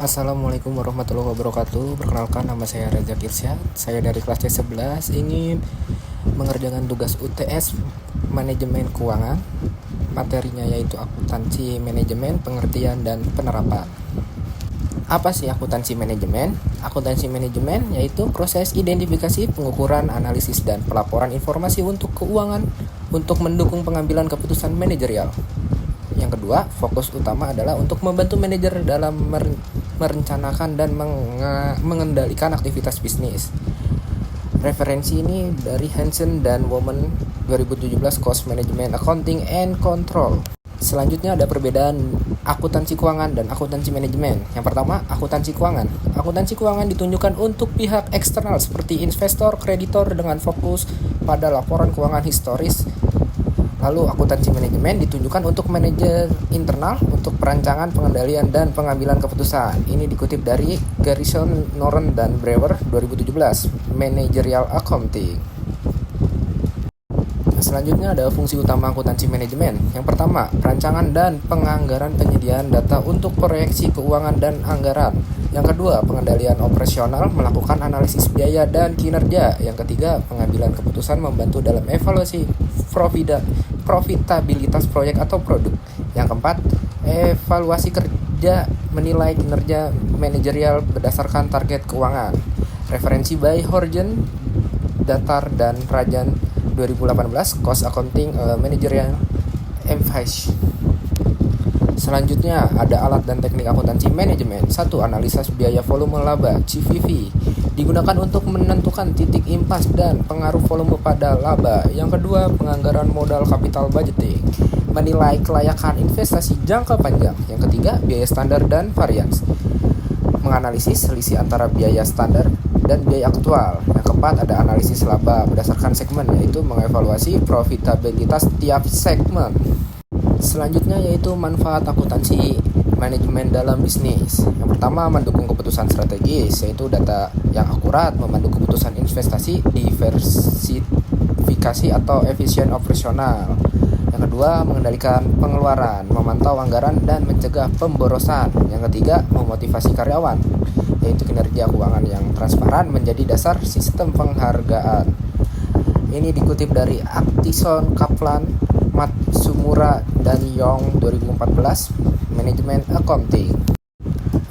Assalamualaikum warahmatullahi wabarakatuh. Perkenalkan, nama saya Reza Kirsyad. Saya dari kelas C11 ingin mengerjakan tugas UTS Manajemen Keuangan. Materinya yaitu akuntansi manajemen, pengertian, dan penerapan. Apa sih akuntansi manajemen? Akuntansi manajemen yaitu proses identifikasi, pengukuran, analisis, dan pelaporan informasi untuk keuangan untuk mendukung pengambilan keputusan manajerial. Yang kedua, fokus utama adalah untuk membantu manajer dalam merencanakan dan mengendalikan aktivitas bisnis. Referensi ini dari Hansen dan Women 2017 Cost Management Accounting and Control. Selanjutnya ada perbedaan akuntansi keuangan dan akuntansi manajemen. Yang pertama, akuntansi keuangan. Akuntansi keuangan ditunjukkan untuk pihak eksternal seperti investor, kreditor dengan fokus pada laporan keuangan historis. Lalu akuntansi manajemen ditunjukkan untuk manajer internal untuk perancangan, pengendalian, dan pengambilan keputusan. Ini dikutip dari Garrison, Noren, dan Brewer 2017, Managerial Accounting. Selanjutnya ada fungsi utama akuntansi manajemen. Yang pertama, perancangan dan penganggaran penyediaan data untuk proyeksi keuangan dan anggaran. Yang kedua, pengendalian operasional, melakukan analisis biaya dan kinerja. Yang ketiga, pengambilan keputusan membantu dalam evaluasi profitabilitas proyek atau produk. Yang keempat, evaluasi kerja, menilai kinerja manajerial berdasarkan target keuangan. Referensi by Horgen, Datar, dan Rajan 2018, Cost Accounting Managerial Emphasis. Selanjutnya ada alat dan teknik akuntansi manajemen. 1. Analisis biaya volume laba (CVV) digunakan untuk menentukan titik impas dan pengaruh volume pada laba. Yang kedua, penganggaran modal capital budgeting, menilai kelayakan investasi jangka panjang. Yang ketiga, biaya standar dan varians, menganalisis selisih antara biaya standar dan biaya aktual. Yang keempat, ada analisis laba berdasarkan segmen, yaitu mengevaluasi profitabilitas tiap segmen. Selanjutnya yaitu manfaat akuntansi manajemen dalam bisnis. Yang pertama, mendukung keputusan strategis, yaitu data yang akurat, memandu keputusan investasi, diversifikasi atau efisien operasional. Yang kedua, mengendalikan pengeluaran, memantau anggaran, dan mencegah pemborosan. Yang ketiga, memotivasi karyawan, yaitu kinerja keuangan yang transparan menjadi dasar sistem penghargaan. Ini dikutip dari Actison, Kaplan, Matsumura, dan Young 2014, Management Accounting.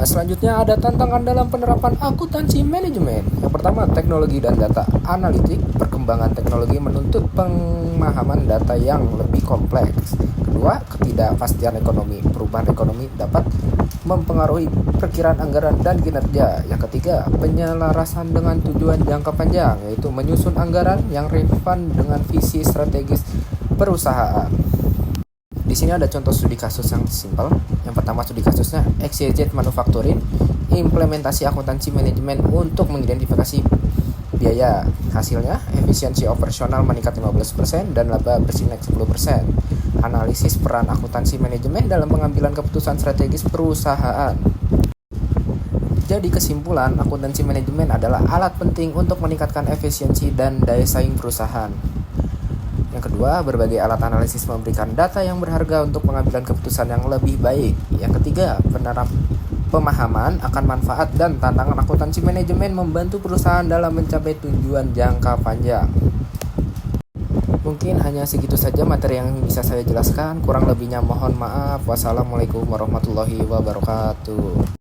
Selanjutnya ada tantangan dalam penerapan akuntansi manajemen. Yang pertama, teknologi dan data analitik. Perkembangan teknologi menuntut pemahaman data yang lebih kompleks. Kedua, ketidakpastian ekonomi. Perubahan ekonomi dapat mempengaruhi perkiraan anggaran dan kinerja. Yang ketiga, penyelarasan dengan tujuan jangka panjang, yaitu menyusun anggaran yang relevan dengan visi strategis perusahaan. Di sini ada contoh studi kasus yang simpel. Yang pertama, studi kasusnya XYZ Manufacturing, implementasi akuntansi manajemen untuk mengidentifikasi biaya. Hasilnya, efisiensi operasional meningkat 15% dan laba bersih naik 10%. Analisis peran akuntansi manajemen dalam pengambilan keputusan strategis perusahaan. Jadi kesimpulan, akuntansi manajemen adalah alat penting untuk meningkatkan efisiensi dan daya saing perusahaan. Yang kedua, berbagai alat analisis memberikan data yang berharga untuk pengambilan keputusan yang lebih baik. Yang ketiga, pemahaman akan manfaat dan tantangan akuntansi manajemen membantu perusahaan dalam mencapai tujuan jangka panjang. Mungkin hanya segitu saja materi yang bisa saya jelaskan. Kurang lebihnya mohon maaf. Wassalamualaikum warahmatullahi wabarakatuh.